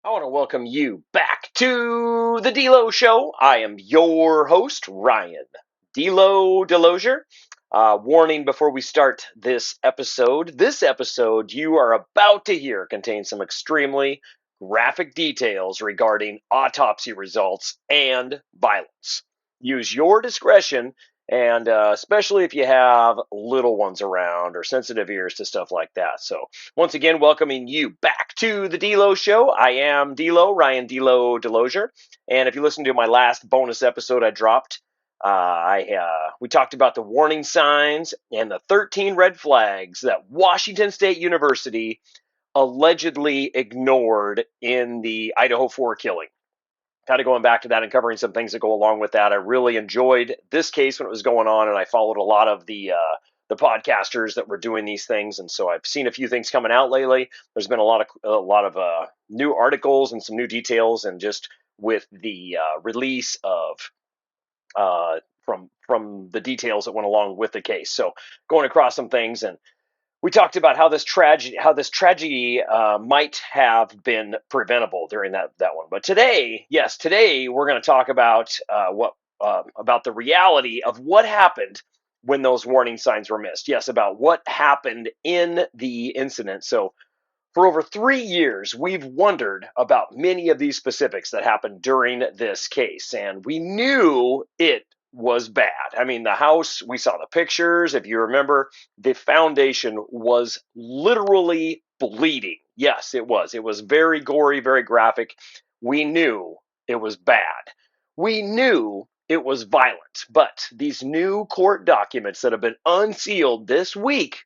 I want to welcome you back to the DeLo Show. I am your host, Ryan DeLozier. Warning before we start this episode. This episode you are about to hear contains some extremely graphic details regarding autopsy results and violence. Use your discretion, and especially if you have little ones around or sensitive ears to stuff like that. So once again, welcoming you back to the DeLo Show. I am Ryan DeLozier. And if you listen to my last bonus episode I dropped, we talked about the warning signs and the 13 red flags that Washington State University allegedly ignored in the Idaho Four killing. Kind of going back to that and covering some things that go along with that. I really enjoyed this case when it was going on, and I followed a lot of the podcasters that were doing these things, and so I've seen a few things coming out lately. There's been a lot of new articles and some new details, and just with the release of from the details that went along with the case. So going across some things, and we talked about how this tragedy might have been preventable during that one. But today we're going to talk about about the reality of what happened when those warning signs were missed. Yes, about what happened in the incident. So for over 3 years, we've wondered about many of these specifics that happened during this case, and we knew it was bad. I mean, the house, we saw the pictures. If you remember, the foundation was literally bleeding. Yes, it was. It was very gory, very graphic. We knew it was bad. We knew it was violent. But these new court documents that have been unsealed this week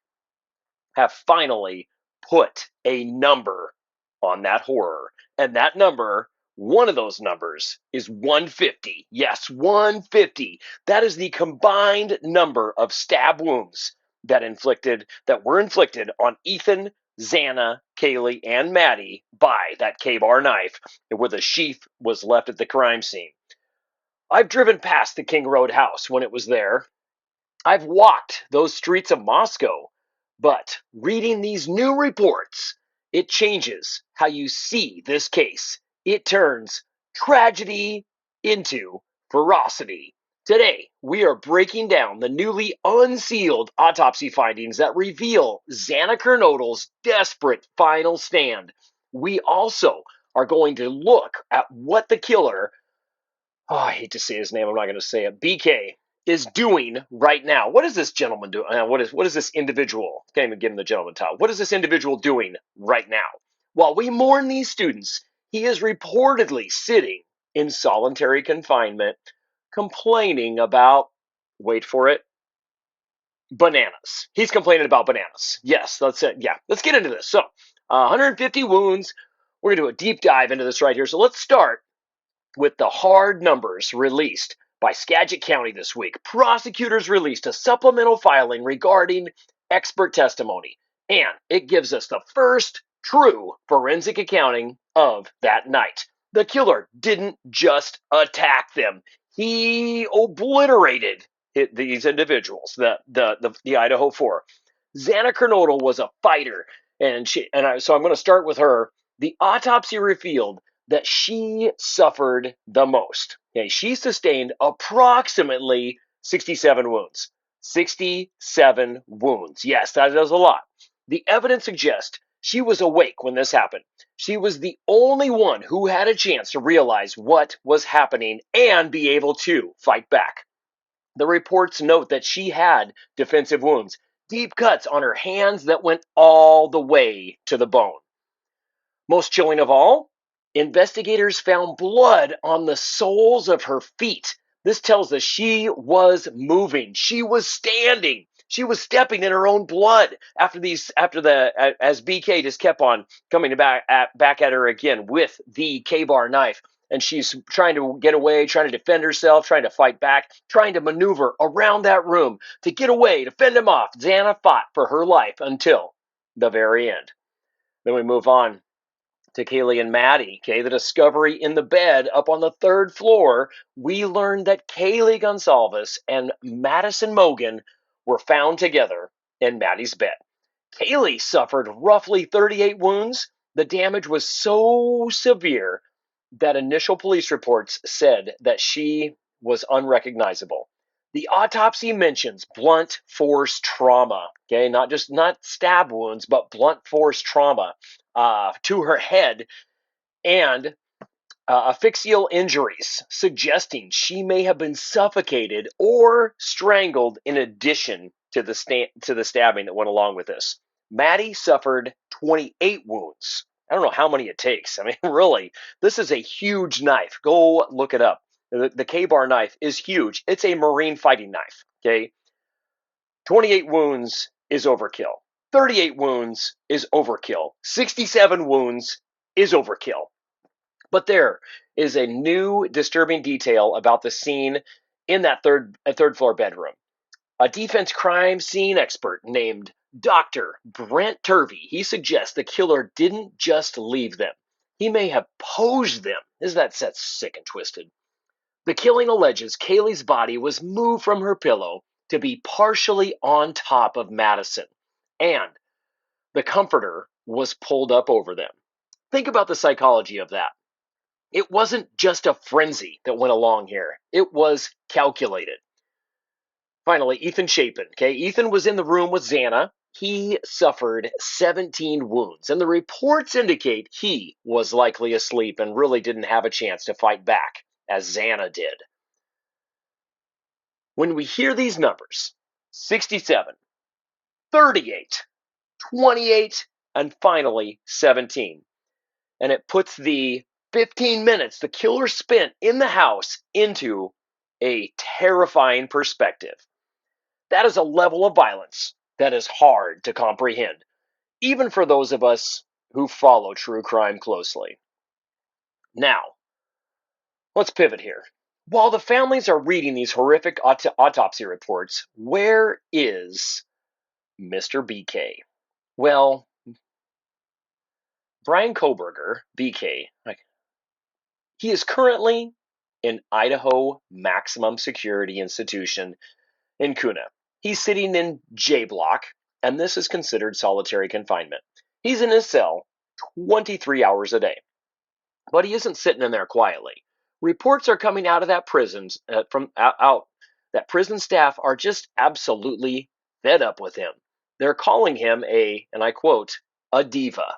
have finally put a number on that horror. And that number, one of those numbers, is 150. Yes, 150. That is the combined number of stab wounds that were inflicted on Ethan, Xana, Kaylee, and Maddie by that K-bar knife, where the sheath was left at the crime scene. I've driven past the King Road house when it was there. I've walked those streets of Moscow. But reading these new reports, it changes how you see this case. It turns tragedy into ferocity. Today, we are breaking down the newly unsealed autopsy findings that reveal Xana Kernodle's desperate final stand. We also are going to look at what the killer, I hate to say his name, I'm not going to say it, BK, is doing right now. What is this gentleman doing? What is this individual? Can't even give him the gentleman title. What is this individual doing right now? While we mourn these students, he is reportedly sitting in solitary confinement, complaining about, wait for it, bananas. He's complaining about bananas. Yes, that's it. Yeah, let's get into this. So, 150 wounds. We're going to do a deep dive into this right here. So let's start with the hard numbers released by Skagit County this week. Prosecutors released a supplemental filing regarding expert testimony, and it gives us the first true forensic accounting of that night. The killer didn't just attack them. He obliterated these individuals, the Idaho Four. Xana Kernodle was a fighter, so I'm going to start with her. The autopsy revealed that she suffered the most. Okay, she sustained approximately 67 wounds. 67 wounds. Yes, that is a lot. The evidence suggests she was awake when this happened. She was the only one who had a chance to realize what was happening and be able to fight back. The reports note that she had defensive wounds, deep cuts on her hands that went all the way to the bone. Most chilling of all, investigators found blood on the soles of her feet. This tells us she was moving. She was standing. She was stepping in her own blood as BK just kept on coming back at her again with the K-bar knife. And she's trying to get away, trying to defend herself, trying to fight back, trying to maneuver around that room to get away, to fend him off. Xana fought for her life until the very end. Then we move on to Kaylee and Maddie. Okay, the discovery in the bed up on the 3rd floor. We learned that Kaylee Gonsalves and Madison Mogan were found together in Maddie's bed. Kaylee suffered roughly 38 wounds, The damage was so severe that initial police reports said that she was unrecognizable. The autopsy mentions blunt force trauma, okay, not stab wounds, but blunt force trauma to her head and asphyxial injuries, suggesting she may have been suffocated or strangled in addition to the stabbing that went along with this. Maddie suffered 28 wounds. I don't know how many it takes. I mean, really, this is a huge knife. Go look it up. The K-bar knife is huge. It's a Marine fighting knife, okay? 28 wounds is overkill. 38 wounds is overkill. 67 wounds is overkill. But there is a new disturbing detail about the scene in that third floor bedroom. A defense crime scene expert named Dr. Brent Turvey, he suggests the killer didn't just leave them. He may have posed them. Isn't that set sick and twisted? The killing alleges Kaylee's body was moved from her pillow to be partially on top of Madison, and the comforter was pulled up over them. Think about the psychology of that. It wasn't just a frenzy that went along here. It was calculated. Finally, Ethan Chapin. Okay, Ethan was in the room with Xana. He suffered 17 wounds, and the reports indicate he was likely asleep and really didn't have a chance to fight back, as Xana did. When we hear these numbers, 67, 38, 28, and finally 17, and it puts the 15 minutes the killer spent in the house into a terrifying perspective. That is a level of violence that is hard to comprehend, even for those of us who follow true crime closely. Now, let's pivot here. While the families are reading these horrific autopsy reports, where is Mr. BK? Well, Bryan Kohberger, BK, he is currently in Idaho Maximum Security Institution in Kuna. He's sitting in J Block, and this is considered solitary confinement. He's in his cell 23 hours a day, but he isn't sitting in there quietly. Reports are coming out of that that prison staff are just absolutely fed up with him. They're calling him and I quote, a diva.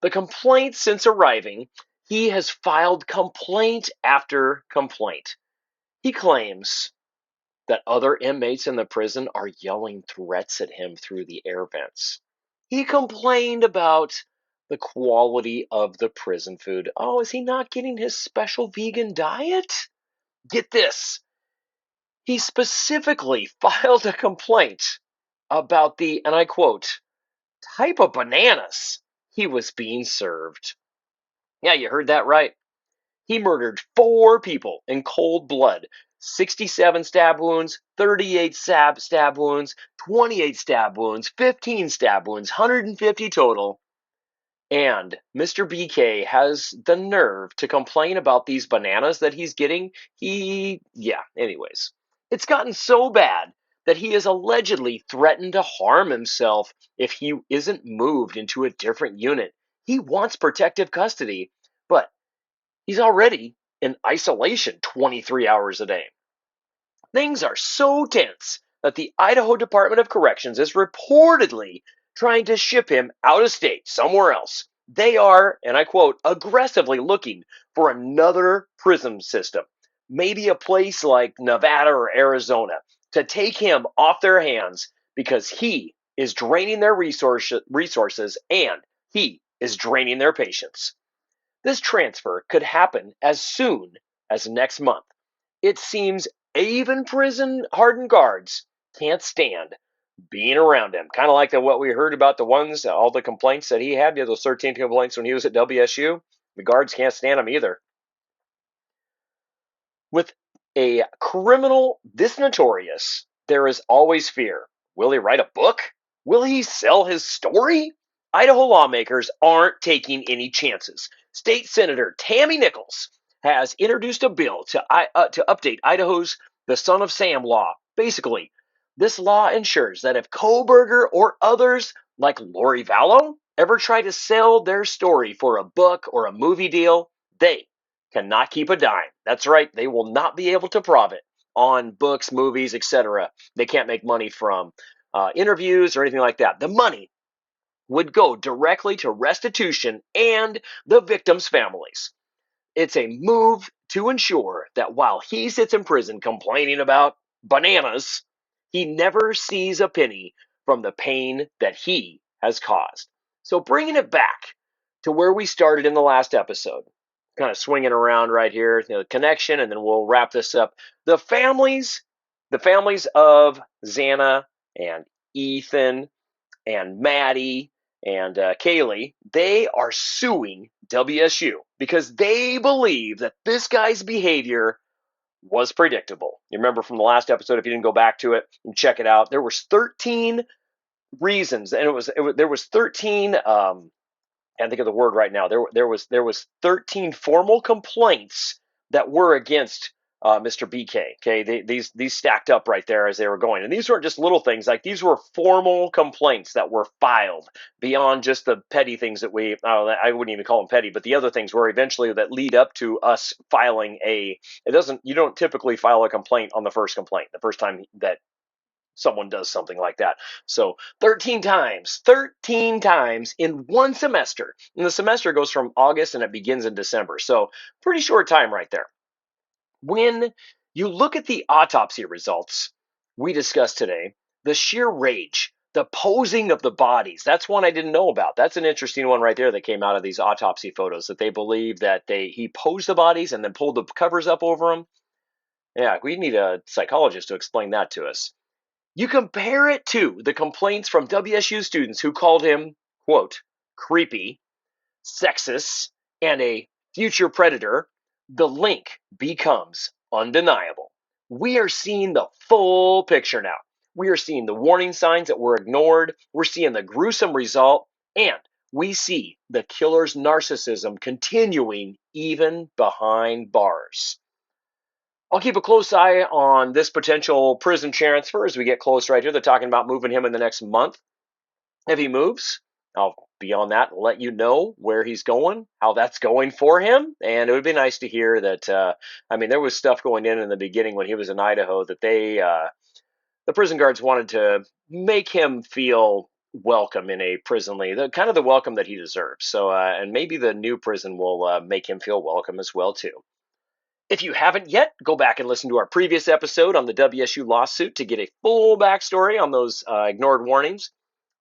The complaints since arriving, he has filed complaint after complaint. He claims that other inmates in the prison are yelling threats at him through the air vents. He complained about the quality of the prison food. Oh, is he not getting his special vegan diet? Get this. He specifically filed a complaint about the, and I quote, type of bananas he was being served. Yeah, you heard that right. He murdered 4 people in cold blood. 67 stab wounds, 38 stab wounds, 28 stab wounds, 15 stab wounds, 150 total. And Mr. BK has the nerve to complain about these bananas that he's getting. Anyways. It's gotten so bad that he has allegedly threatened to harm himself if he isn't moved into a different unit. He wants protective custody, but he's already in isolation 23 hours a day. Things are so tense that the Idaho Department of Corrections is reportedly trying to ship him out of state somewhere else. They are, and I quote, aggressively looking for another prison system, maybe a place like Nevada or Arizona, to take him off their hands because he is draining their resources and he is draining their patience. This transfer could happen as soon as next month. It seems even prison hardened guards can't stand being around him. Kind of like what we heard about all the complaints that he had, those 13 complaints when he was at WSU. The guards can't stand him either. With a criminal this notorious, there is always fear. Will he write a book? Will he sell his story? Idaho lawmakers aren't taking any chances. State Senator Tammy Nichols has introduced a bill to update Idaho's The Son of Sam law. Basically, this law ensures that if Kohberger or others like Lori Vallow ever try to sell their story for a book or a movie deal, they cannot keep a dime. That's right, they will not be able to profit on books, movies, etc. They can't make money from interviews or anything like that. The money would go directly to restitution and the victims' families. It's a move to ensure that while he sits in prison complaining about bananas, he never sees a penny from the pain that he has caused. So, bringing it back to where we started in the last episode, kind of swinging around right here, the connection, and then we'll wrap this up. The families of Xana and Ethan and Maddie and Kaylee, they are suing WSU because they believe that this guy's behavior was predictable. You remember from the last episode, if you didn't go back to it and check it out, there was 13 reasons, and there was 13. Can't think of the word right now. There was 13 formal complaints that were against Mr. BK. Okay, these stacked up right there as they were going, and these weren't just little things. Like these were formal complaints that were filed beyond just the petty things that I wouldn't even call them petty, but the other things were eventually that lead up to us filing a. You don't typically file a complaint on the first complaint, the first time that someone does something like that. So 13 times in one semester. And the semester goes from August and it begins in December. So pretty short time right there. When you look at the autopsy results we discussed today, the sheer rage, the posing of the bodies, that's one I didn't know about. That's an interesting one right there that came out of these autopsy photos, that they believe that he posed the bodies and then pulled the covers up over them. Yeah, we need a psychologist to explain that to us. You compare it to the complaints from WSU students who called him, quote, creepy, sexist, and a future predator, the link becomes undeniable. We are seeing the full picture now. We are seeing the warning signs that were ignored. We're seeing the gruesome result, and we see the killer's narcissism continuing even behind bars. I'll keep a close eye on this potential prison transfer as we get close right here. They're talking about moving him in the next month. If he moves, I'll be on that and let you know where he's going, how that's going for him. And it would be nice to hear that, there was stuff going in the beginning when he was in Idaho that the prison guards wanted to make him feel welcome in a prison, kind of the welcome that he deserves. So, and maybe the new prison will make him feel welcome as well, too. If you haven't yet, go back and listen to our previous episode on the WSU lawsuit to get a full backstory on those ignored warnings.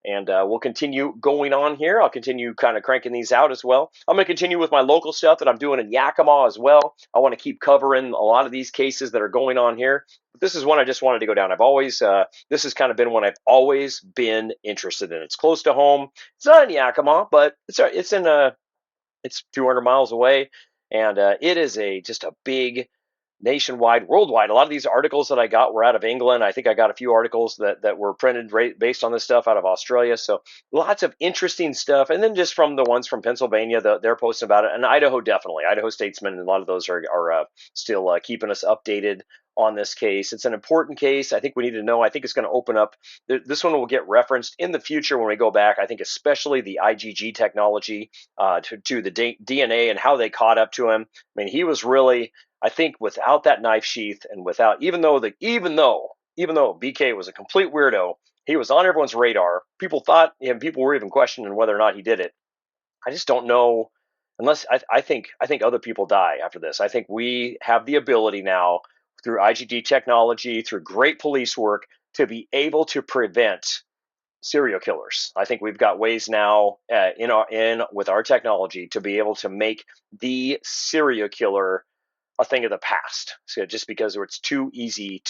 And we'll continue going on here. I'll continue kind of cranking these out as well. I'm going to continue with my local stuff that I'm doing in Yakima as well. I want to keep covering a lot of these cases that are going on here. But this is one I just wanted to go down. This has kind of been one I've always been interested in. It's close to home. It's not in Yakima, but it's 200 miles away. And it is just a big nationwide, worldwide. A lot of these articles that I got were out of England. I think I got a few articles that were printed based on this stuff out of Australia. So lots of interesting stuff. And then just from the ones from Pennsylvania, they're posting about it. And Idaho, definitely. Idaho Statesman, and a lot of those are still keeping us updated on this case. It's an important case. I think we need to know. I think it's going to open up. This one will get referenced in the future when we go back. I think especially the IgG technology to the DNA and how they caught up to him. I mean, he was really, I think, without that knife sheath and without, even though BK was a complete weirdo, he was on everyone's radar. People were even questioning whether or not he did it. I just don't know, unless I think other people die after this. I think we have the ability now through IgG technology, through great police work, to be able to prevent serial killers. I think we've got ways now with our technology to be able to make the serial killer a thing of the past. So just because it's too easy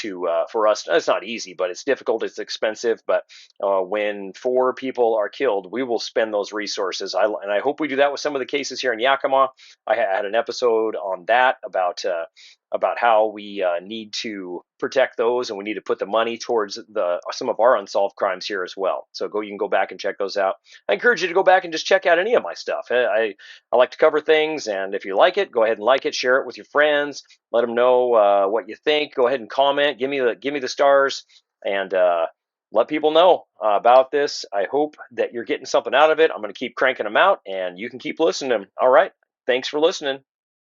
for us, it's not easy, but it's difficult, it's expensive. But when 4 people are killed, we will spend those resources. And I hope we do that with some of the cases here in Yakima. I had an episode on that about how we need to protect those, and we need to put the money towards some of our unsolved crimes here as well. So you can go back and check those out. I encourage you to go back and just check out any of my stuff. I like to cover things, and if you like it, go ahead and like it, share it with your friends, let them know what you think. Go ahead and comment, give me the stars, and let people know about this. I hope that you're getting something out of it. I'm going to keep cranking them out, and you can keep listening to them. All right. Thanks for listening.